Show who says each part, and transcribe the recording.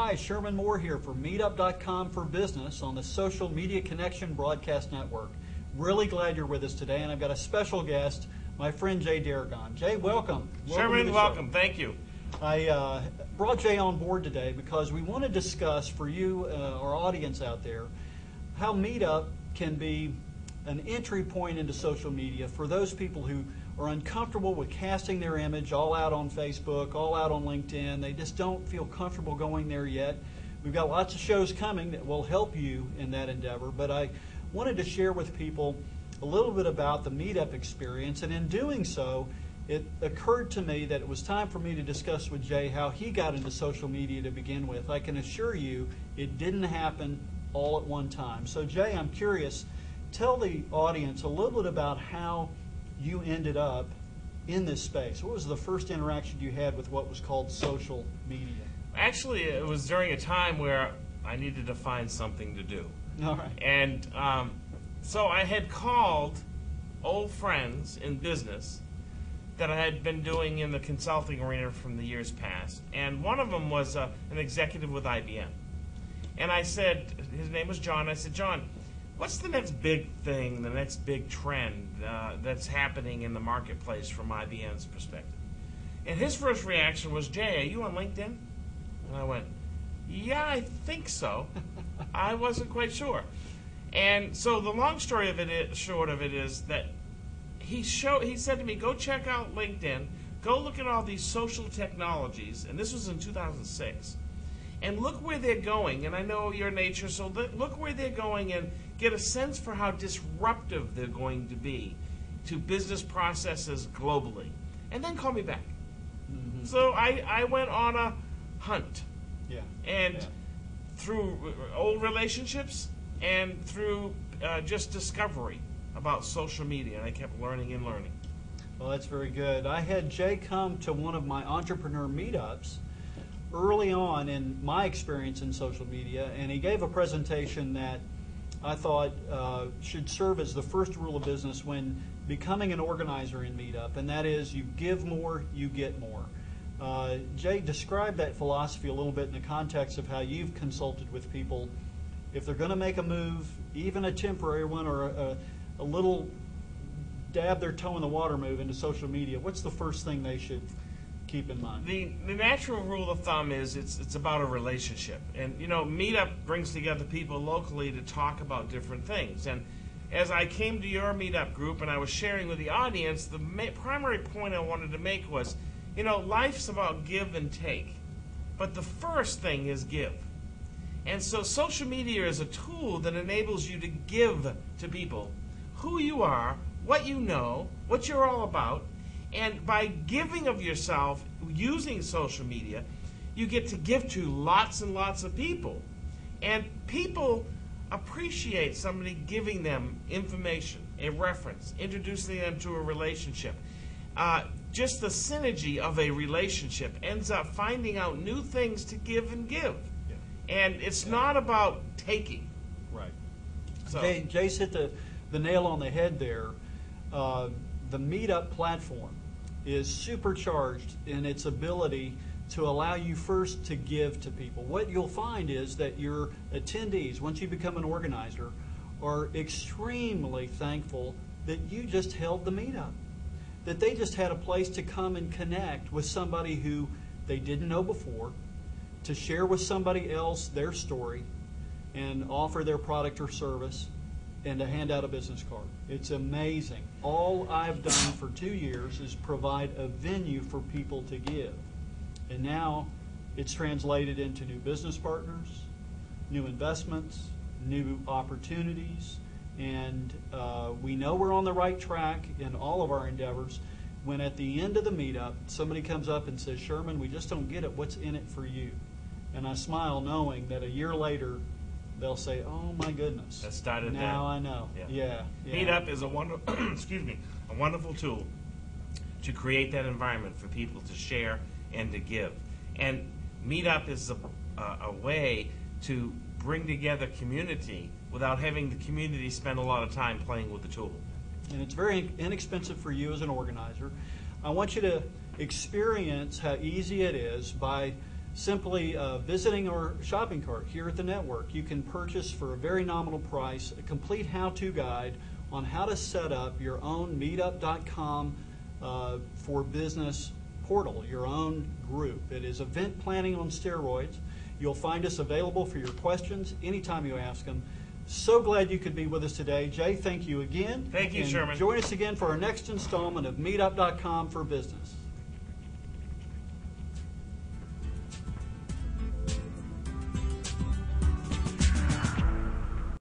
Speaker 1: Hi, Sherman Mohr here for Meetup.com for Business on the Social Media Connection Broadcast Network. Really glad you're with us today, and I've got a special guest, my friend Jay Deragon. Jay, welcome.
Speaker 2: Sherman, welcome. Thank you.
Speaker 1: I brought Jay on board today because we want to discuss for you, our audience out there, how Meetup can be an entry point into social media for those people who are uncomfortable with casting their image all out on Facebook, all out on LinkedIn. They just don't feel comfortable going there yet. We've got lots of shows coming that will help you in that endeavor, but I wanted to share with people a little bit about the Meetup experience, and in doing so, it occurred to me that it was time for me to discuss with Jay how he got into social media to begin with. I can assure you it didn't happen all at one time. So Jay, I'm curious, tell the audience a little bit about how you ended up in this space. What was the first interaction you had with what was called social media?
Speaker 2: Actually, it was during a time where I needed to find something to do.
Speaker 1: All right.
Speaker 2: And so I had called old friends in business that I had been doing in the consulting arena from the years past. And one of them was an executive with IBM. And I said, his name was John, I said, John, what's the next big thing, the next big trend that's happening in the marketplace from IBM's perspective? And his first reaction was, Jay, are you on LinkedIn? And I went, yeah, I think so. I wasn't quite sure. And so the long story of it, short of it, is that he said to me, go check out LinkedIn, go look at all these social technologies, and this was in 2006, and look where they're going. And I know your nature, so look where they're going and get a sense for how disruptive they're going to be to business processes globally. And then call me back. Mm-hmm. So I went on a hunt.
Speaker 1: Yeah.
Speaker 2: And through old relationships and through just discovery about social media, and I kept learning and learning.
Speaker 1: Well, that's very good. I had Jay come to one of my entrepreneur meetups early on in my experience in social media, and he gave a presentation that I thought should serve as the first rule of business when becoming an organizer in Meetup, and that is you give more, you get more. Jay, describe that philosophy a little bit in the context of how you've consulted with people. If they're going to make a move, even a temporary one or a little dab their toe in the water move into social media, what's the first thing they should keep in mind?
Speaker 2: The natural rule of thumb is it's about a relationship. And, you know, Meetup brings together people locally to talk about different things. And as I came to your Meetup group and I was sharing with the audience, the primary point I wanted to make was, you know, life's about give and take. But the first thing is give. And so social media is a tool that enables you to give to people who you are, what you know, what you're all about. And by giving of yourself using social media, you get to give to lots and lots of people. And people appreciate somebody giving them information, a reference, introducing them to a relationship. Just the synergy of a relationship ends up finding out new things to give and give. Yeah. And it's not about taking.
Speaker 1: Right.
Speaker 2: So,
Speaker 1: Jay's hit the nail on the head there. The Meetup platform is supercharged in its ability to allow you first to give to people. What you'll find is that your attendees, once you become an organizer, are extremely thankful that you just held the Meetup, that they just had a place to come and connect with somebody who they didn't know before, to share with somebody else their story and offer their product or service, and to hand out a business card. It's amazing. All I've done for 2 years is provide a venue for people to give. And now it's translated into new business partners, new investments, new opportunities, and we know we're on the right track in all of our endeavors when at the end of the Meetup, somebody comes up and says, Sherman, we just don't get it. What's in it for you? And I smile knowing that a year later, they'll say, "Oh my goodness!"
Speaker 2: That started
Speaker 1: now
Speaker 2: there.
Speaker 1: I know. Yeah.
Speaker 2: Meetup is a wonderful tool to create that environment for people to share and to give. And Meetup is a way to bring together community without having the community spend a lot of time playing with the tool.
Speaker 1: And it's very inexpensive for you as an organizer. I want you to experience how easy it is by simply visiting our shopping cart here at the network, you can purchase for a very nominal price a complete how-to guide on how to set up your own meetup.com for business portal, your own group. It is event planning on steroids. You'll find us available for your questions anytime you ask them. So glad you could be with us today. Jay, thank you again.
Speaker 2: Thank you,
Speaker 1: and
Speaker 2: Sherman.
Speaker 1: Join us again for our next installment of meetup.com for business.